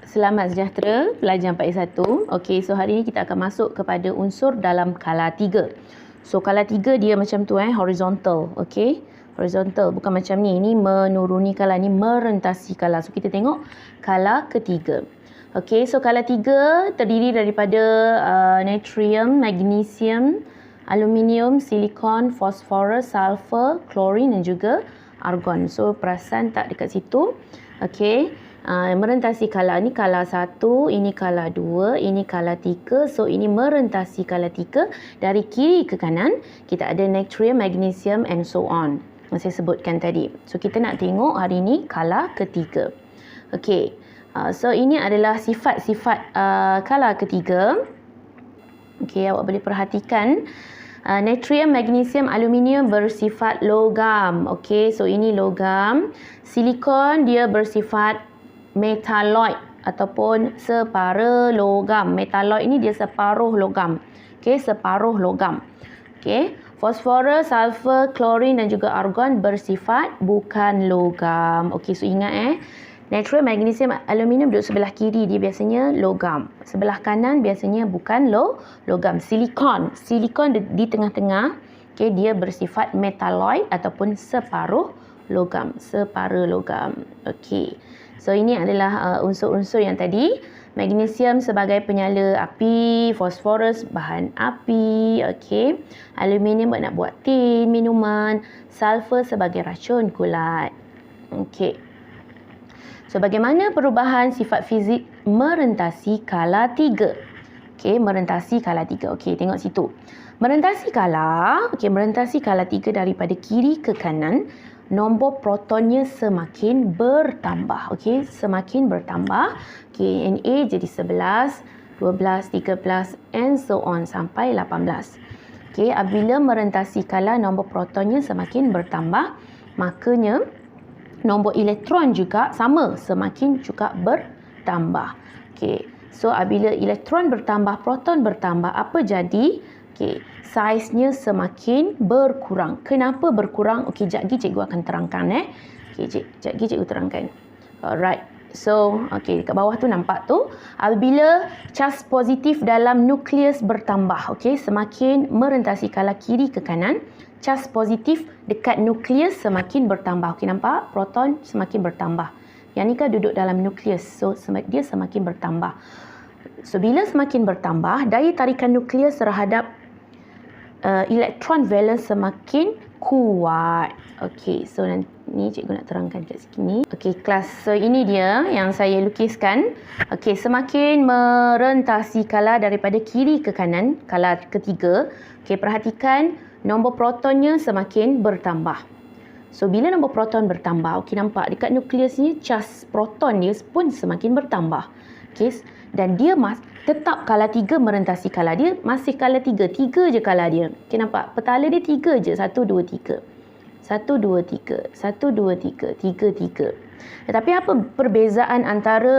Selamat sejahtera pelajar 4A1. Okey, so hari ni kita akan masuk kepada unsur dalam kala 3. So kala 3 dia macam tu horizontal. Okey, horizontal bukan macam ni. Ini menuruni kala, ni merentasi kala. So kita tengok kala ketiga. Okey, so kala 3 terdiri daripada natrium, magnesium, aluminium, silikon, fosforus, sulfur, klorin dan juga argon. So perasan tak dekat situ? Okey. Merentasi kala ni kala 1, ini kala 2, ini kala 3. So ini merentasi kala 3 dari kiri ke kanan. Kita ada natrium, magnesium and so on. Yang saya sebutkan tadi. So kita nak tengok hari ni kala ketiga. Okey. So ini adalah sifat-sifat kala ketiga. Okey, awak boleh perhatikan. Natrium, magnesium, aluminium bersifat logam. Okey, so ini logam. Silikon dia bersifat metalloid ataupun separa logam. Metalloid ini dia separuh logam. Okey, separuh logam. Okey, fosforus, sulfur, klorin dan juga argon bersifat bukan logam. Okey, so ingat natrium, magnesium, aluminium duduk sebelah kiri, dia biasanya logam. Sebelah kanan biasanya bukan logam. Silikon di tengah-tengah. Okey, dia bersifat metalloid ataupun separuh logam, separa logam. Okey. So ini adalah unsur-unsur yang tadi. Magnesium sebagai penyala api, fosforus bahan api, okey. Aluminium nak buat tin, minuman, sulfur sebagai racun kulat. Okey. So bagaimana perubahan sifat fizik merentasi kala 3? Okey, merentasi kala 3. Okey, tengok situ. Merentasi kala 3 daripada kiri ke kanan. Nombor protonnya semakin bertambah. Okey, semakin bertambah. Okey, Na jadi 11, 12, 13 and so on sampai 18. Okey, apabila merentasi kala nombor protonnya semakin bertambah, makanya nombor elektron juga sama, semakin juga bertambah. Okey, so apabila elektron bertambah, proton bertambah, apa jadi? Okey, saiznya semakin berkurang. Kenapa berkurang? Okey, sekejap lagi cikgu akan terangkan Okey, sekejap lagi cikgu terangkan. Alright. So, okey, dekat bawah tu nampak tu, apabila cas positif dalam nukleus bertambah, okey, semakin merentasi kala kiri ke kanan, cas positif dekat nukleus semakin bertambah. Okey, nampak? Proton semakin bertambah. Yang ni kan duduk dalam nukleus. So, dia semakin bertambah. So, bila semakin bertambah, daya tarikan nukleus terhadap elektron valence semakin kuat. Okey, so ni cikgu nak terangkan kat sini. Okey, kelas. So ini dia yang saya lukiskan. Okey, semakin merentasi kala daripada kiri ke kanan, kala ketiga. Okey, perhatikan nombor protonnya semakin bertambah. So bila nombor proton bertambah, okey, nampak dekat nukleus ni cas proton dia pun semakin bertambah. Okey, dan dia tetap kala 3 merentasi kala dia masih kala 3. 3 je kala dia. Okey, nampak? Petala dia 3 je. 1, 2, 3. 1, 2, 3. 1, 2, 3. 3, 3. Tetapi apa perbezaan antara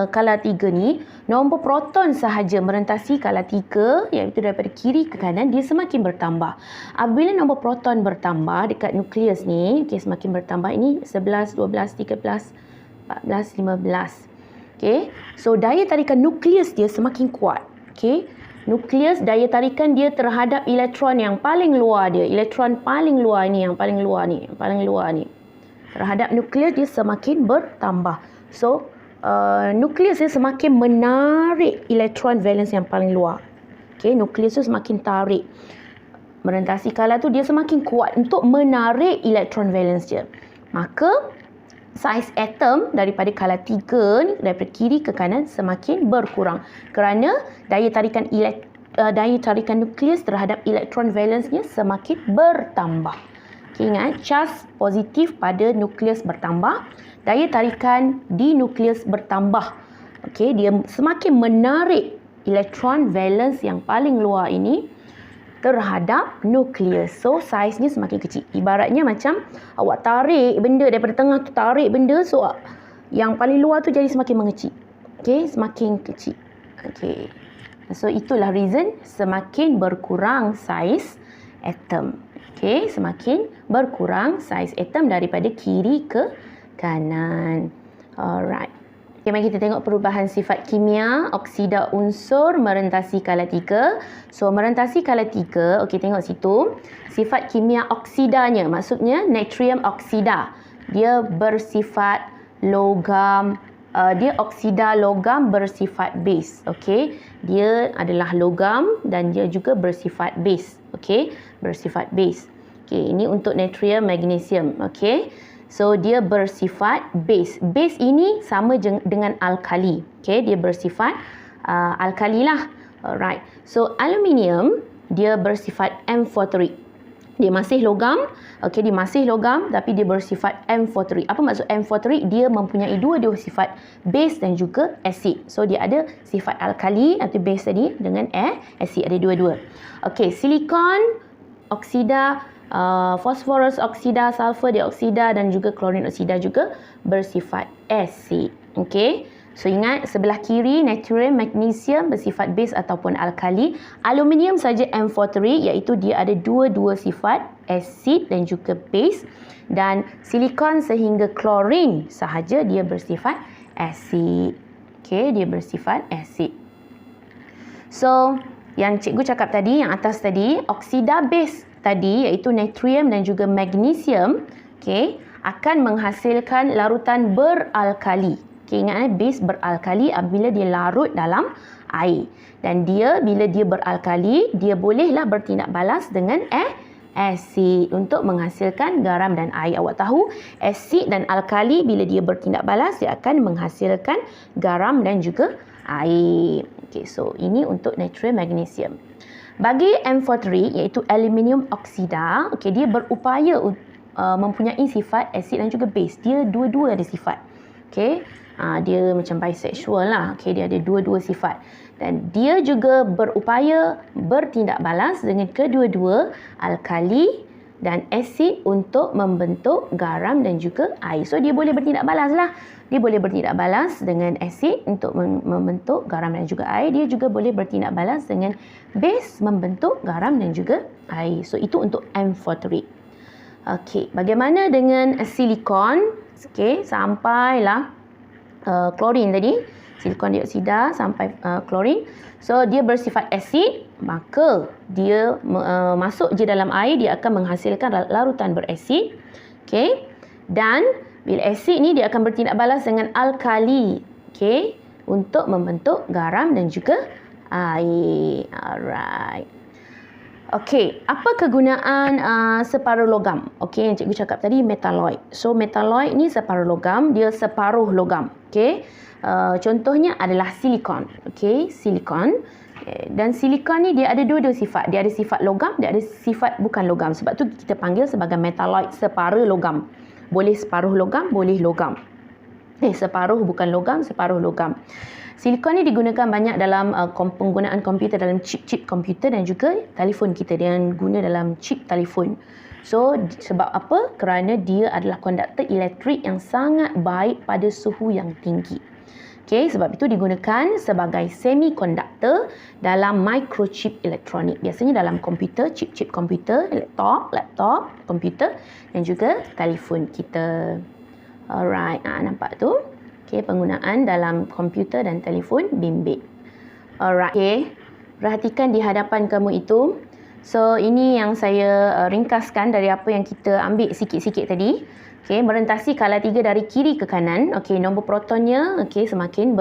kala 3 ni? Nombor proton sahaja merentasi kala 3, iaitu daripada kiri ke kanan, dia semakin bertambah. Apabila nombor proton bertambah dekat nukleus ni, okey, semakin bertambah, ini 11, 12, 13, 14, 15. Okey, so daya tarikan nukleus dia semakin kuat. Okey, nukleus daya tarikan dia terhadap elektron yang paling luar dia. Elektron paling luar ni, yang paling luar ni, terhadap nukleus dia semakin bertambah. So, nukleus dia semakin menarik elektron valence yang paling luar. Okey, nukleus tu semakin tarik. Merentasi kala tu dia semakin kuat untuk menarik elektron valence dia. Maka saiz atom daripada kala 3 ni, daripada kiri ke kanan semakin berkurang kerana daya tarikan nukleus terhadap elektron valence-nya semakin bertambah. Okay, ingat, cas positif pada nukleus bertambah, daya tarikan di nukleus bertambah. Okay, dia semakin menarik elektron valence yang paling luar ini terhadap nukleus. So, saiznya semakin kecil. Ibaratnya macam awak tarik benda daripada tengah tu, tarik benda, so yang paling luar tu jadi semakin mengecil. Okey, semakin kecil. Okey. So, itulah reason semakin berkurang saiz atom. Okey, semakin berkurang saiz atom daripada kiri ke kanan. Alright. Okay, mari kita tengok perubahan sifat kimia oksida unsur merentasi skala 3. So, merentasi skala 3, okey, tengok situ. Sifat kimia oksidanya, maksudnya natrium oksida. Dia bersifat logam, dia oksida logam bersifat base. Okey, dia adalah logam dan dia juga bersifat base. Okey, bersifat base. Okey, ini untuk natrium magnesium. Okey. So, dia bersifat base. Base ini sama dengan alkali. Okay, dia bersifat alkali lah. Alright. So, aluminium, dia bersifat amphoteric. Dia masih logam. Okay, dia masih logam tapi dia bersifat amphoteric. Apa maksud amphoteric? Dia mempunyai dua sifat, base dan juga acid. So, dia ada sifat alkali atau base tadi dengan acid. Ada dua-dua. Okay, silikon, oksida, fosforus oksida, sulfur dioksida dan juga klorin oksida juga bersifat asid. Okey. So ingat, sebelah kiri natrium magnesium bersifat base ataupun alkali. Aluminium saja amphoteric, iaitu dia ada dua sifat, asid dan juga base. Dan silikon sehingga klorin sahaja dia bersifat asid. Okey, dia bersifat asid. So yang cikgu cakap tadi, yang atas tadi, oksida base tadi iaitu natrium dan juga magnesium, okey, akan menghasilkan larutan beralkali. Okey, ingat base beralkali apabila dia larut dalam air. Dan dia bila dia beralkali, dia bolehlah bertindak balas dengan asid untuk menghasilkan garam dan air. Awak tahu, asid dan alkali bila dia bertindak balas, dia akan menghasilkan garam dan juga air. Okey, so ini untuk natrium magnesium. Bagi amphoteric iaitu aluminium oksida, okey, dia berupaya mempunyai sifat asid dan juga base. Dia dua-dua ada sifat. Okey, dia macam bisexual lah. Okey, dia ada dua-dua sifat. Dan dia juga berupaya bertindak balas dengan kedua-dua alkali dan asid untuk membentuk garam dan juga air. So, dia boleh bertindak balas lah. Dia boleh bertindak balas dengan asid untuk membentuk garam dan juga air. Dia juga boleh bertindak balas dengan base membentuk garam dan juga air. So, itu untuk amphoteric. Okey, bagaimana dengan silikon? Okey, sampailah klorin tadi. Silikon dioksida sampai klorin. So, dia bersifat asid, maka dia masuk je dalam air, dia akan menghasilkan larutan berasid. Okey. Dan bila asid ni dia akan bertindak balas dengan alkali. Okey, untuk membentuk garam dan juga air. Alright. Okey, apa kegunaan separuh logam? Okey, yang cikgu cakap tadi metalloid. So, metalloid ni separuh logam, dia separuh logam. Okey. Contohnya adalah silikon. Okey, silikon. Okay. Dan silikon ni dia ada dua sifat. Dia ada sifat logam, dia ada sifat bukan logam. Sebab tu kita panggil sebagai metalloid, separuh logam. Boleh separuh logam, boleh logam. Separuh bukan logam, separuh logam. Silikon ni digunakan banyak dalam penggunaan komputer, dalam chip-chip komputer dan juga telefon kita. Dia guna dalam chip telefon. So, sebab apa? Kerana dia adalah konduktor elektrik yang sangat baik pada suhu yang tinggi. Okay, sebab itu digunakan sebagai semikonduktor dalam microchip elektronik. Biasanya dalam komputer, chip-chip komputer, laptop, komputer dan juga telefon kita. Alright, nampak tu? Okay, penggunaan dalam komputer dan telefon bimbit. Alright, okay. Perhatikan di hadapan kamu itu. So, ini yang saya ringkaskan dari apa yang kita ambil sikit-sikit tadi. Okay, merentasi skala 3 dari kiri ke kanan. Okay, nombor protonnya semakin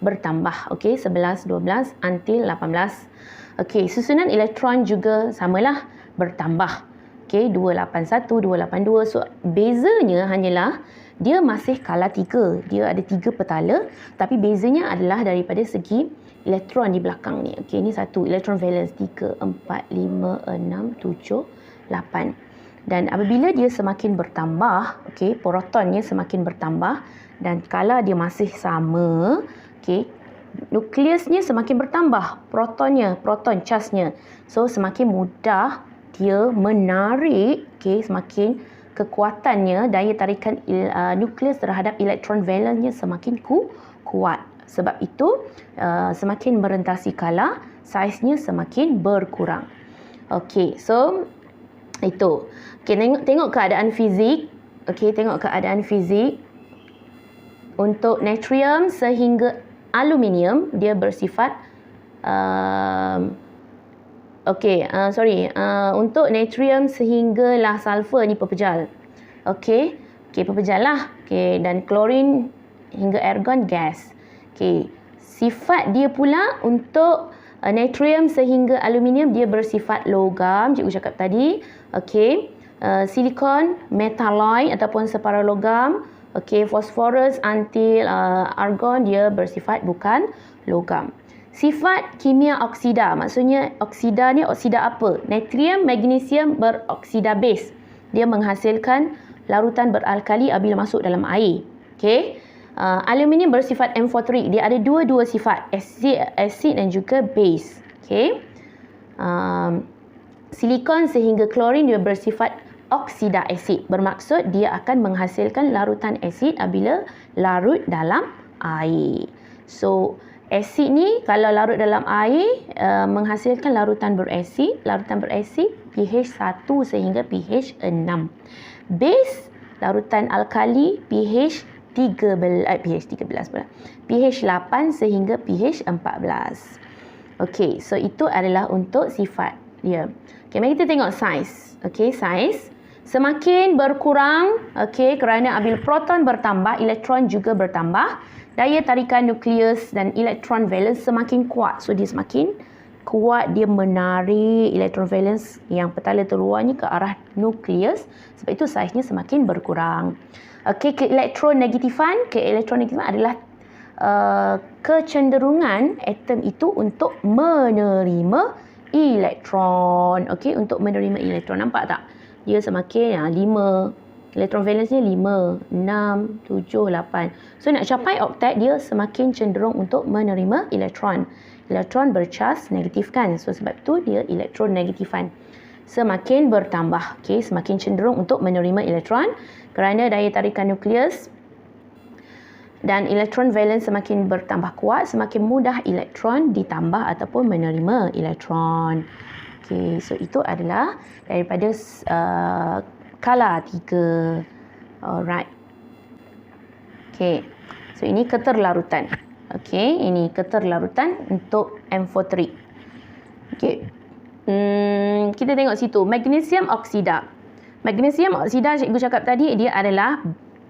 bertambah. Okay, 11, 12 until 18. Okay, susunan elektron juga samalah bertambah. Okay, 281, 282. So, bezanya hanyalah dia masih skala 3. Dia ada 3 petala. Tapi bezanya adalah daripada segi elektron di belakang ni. Okay, ini satu. Elektron valence 3, 4, 5, 6, 7, 8. Dan apabila dia semakin bertambah, okay, protonnya semakin bertambah dan skala dia masih sama, okay, nukleusnya semakin bertambah, proton charge-nya. So, semakin mudah dia menarik, okay, semakin kekuatannya, daya tarikan nukleus terhadap elektron valence-nya semakin kuat. Sebab itu, semakin merentasi skala, saiznya semakin berkurang. Okay, so itu. Okay, tengok keadaan fizik. Okay, tengok keadaan fizik. Untuk natrium sehingga aluminium dia bersifat untuk natrium sehinggalah sulfur ni pepejal. Okey, pepejal lah. Okey, dan klorin hingga argon gas. Okey, sifat dia pula untuk natrium sehingga aluminium dia bersifat logam, cikgu cakap tadi. Okey, silikon metalloid ataupun separalogam. Okey, fosforus until argon dia bersifat bukan logam. Sifat kimia oksida, maksudnya oksida ni oksida apa? Natrium, magnesium beroksida base. Dia menghasilkan larutan beralkali apabila masuk dalam air. Okey. Aluminium bersifat amphoteric. Dia ada dua sifat, acid dan juga base. Okey. Silikon sehingga klorin dia bersifat oksida asid. Bermaksud dia akan menghasilkan larutan asid apabila larut dalam air. So, asid ni kalau larut dalam air menghasilkan larutan berasid. Larutan berasid pH 1 sehingga pH 6. Base larutan alkali pH 13 pula. pH 8 sehingga pH 14. Okey, so itu adalah untuk sifat dia. Okey, mari kita tengok saiz. Okey, saiz semakin berkurang, okey, kerana apabila proton bertambah, elektron juga bertambah. Daya tarikan nukleus dan elektron valence semakin kuat. So, dia semakin kuat, dia menarik elektron valence yang petala terluarnya ke arah nukleus. Sebab itu saiznya semakin berkurang. Okey, keelektronegatifan adalah kecenderungan atom itu untuk menerima elektron. Okey, untuk menerima elektron. Nampak tak? Dia semakin 5. Elektron valence-nya 5, 6, 7, 8. So, nak capai oktet, dia semakin cenderung untuk menerima elektron. Elektron bercas negatif kan. So, sebab tu dia elektronegatifan. Semakin bertambah. Okay, semakin cenderung untuk menerima elektron. Kerana daya tarikan nukleus dan elektron valence semakin bertambah kuat, semakin mudah elektron ditambah ataupun menerima elektron. Okay, so itu adalah daripada skala 3. Alright. Okay. So, ini keterlarutan. Okay. Ini keterlarutan untuk amphoteric. Okay. Kita tengok situ. Magnesium oksida. Magnesium oksida, cikgu cakap tadi, dia adalah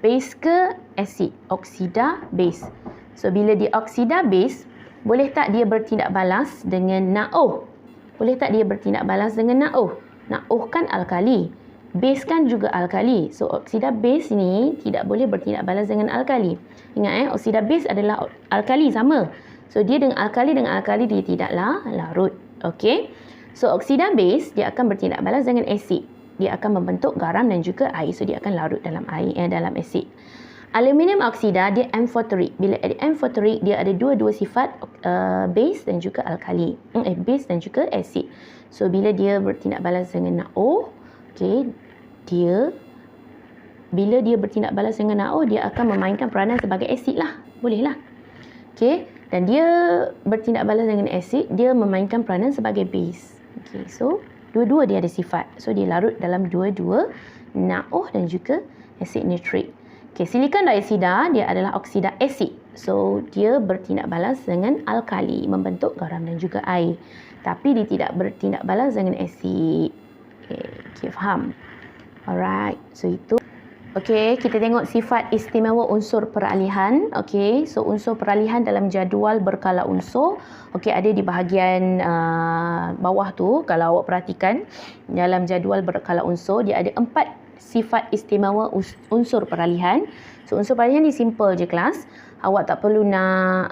base ke acid? Oksida base. So, bila dia oksida base, boleh tak dia bertindak balas dengan NaOH? Boleh tak dia bertindak balas dengan NaOH? NaOH kan alkali. Base kan juga alkali. So, oksida base ni tidak boleh bertindak balas dengan alkali. Ingat oksida base adalah alkali sama. So, dia dengan alkali dia tidaklah larut. Okey. So, oksida base dia akan bertindak balas dengan asid. Dia akan membentuk garam dan juga air. So, dia akan larut dalam air dalam asid. Aluminium oksida dia amphoteric. Bila ada amphoteric, dia ada dua sifat, base dan juga alkali. Base dan juga asid. So, bila dia bertindak balas dengan NaOH, okey, bila dia bertindak balas dengan NaOH, dia akan memainkan peranan sebagai asid lah. Boleh lah. Okey, dan dia bertindak balas dengan asid, dia memainkan peranan sebagai base. Okey, so dua-dua dia ada sifat. So, dia larut dalam dua-dua NaOH dan juga asid nitrik. Okey, silikon dioksida dia adalah oksida asid. So, dia bertindak balas dengan alkali, membentuk garam dan juga air. Tapi dia tidak bertindak balas dengan asid. Okey, faham? Alright, so itu. Okey, kita tengok sifat istimewa unsur peralihan. Okey, so unsur peralihan dalam jadual berkala unsur. Okey, ada di bahagian bawah tu. Kalau awak perhatikan, dalam jadual berkala unsur, dia ada 4 sifat istimewa unsur peralihan. So, unsur peralihan ni simple je kelas. Awak tak perlu nak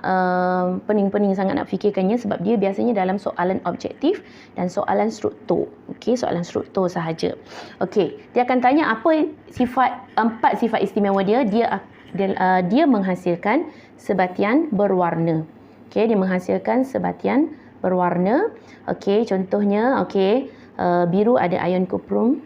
pening-pening sangat nak fikirkannya sebab dia biasanya dalam soalan objektif dan soalan struktur. Okey, soalan struktur sahaja. Okey, dia akan tanya apa sifat 4 sifat istimewa dia. Dia menghasilkan sebatian berwarna. Okey, dia menghasilkan sebatian berwarna. Okey, contohnya biru ada ion kuprum.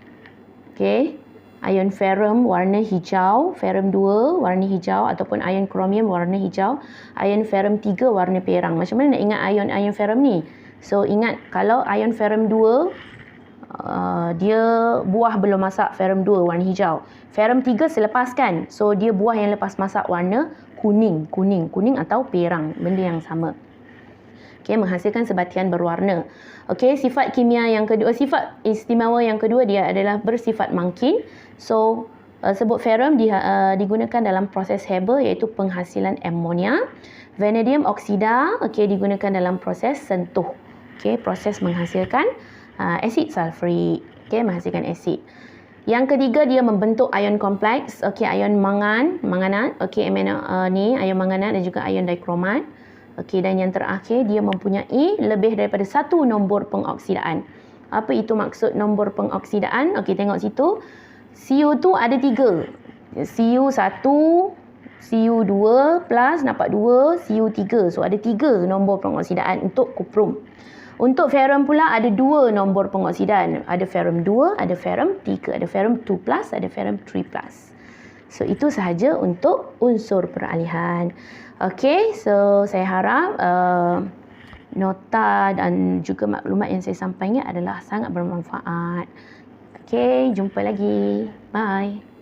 Okey. Ion ferrum warna hijau, ferrum 2 warna hijau ataupun ion kromium warna hijau, ion ferrum 3 warna perang. Macam mana nak ingat ion ferrum ni? So, ingat kalau ion ferrum 2 dia buah belum masak, ferrum 2 warna hijau. Ferrum 3 selepas kan? So, dia buah yang lepas masak warna kuning atau perang, benda yang sama. Okey, menghasilkan sebatian berwarna. Okey, sifat kimia yang kedua, sifat istimewa yang kedua dia adalah bersifat mangkin. So, sebut ferrum digunakan dalam proses Haber iaitu penghasilan amonia. Vanadium oksida digunakan dalam proses sentuh. Okey, proses menghasilkan asid sulfurik. Okey, menghasilkan asid. Yang ketiga dia membentuk ion kompleks. Okey, ion manganat. Okey, ni ion manganat dan juga ion dikromat. Okey, dan yang terakhir dia mempunyai lebih daripada satu nombor pengoksidaan. Apa itu maksud nombor pengoksidaan? Okey, tengok situ. Cu tu ada 3. Cu1, Cu2 plus nampak 2, Cu3. So ada 3 nombor pengoksidaan untuk kuprum. Untuk ferrum pula ada 2 nombor pengoksidaan. Ada ferrum 2, ada ferrum 3, ada ferrum 2+, ada ferrum 3+. So itu sahaja untuk unsur peralihan. Okey, so saya harap nota dan juga maklumat yang saya sampaikan adalah sangat bermanfaat. Okey, jumpa lagi. Bye.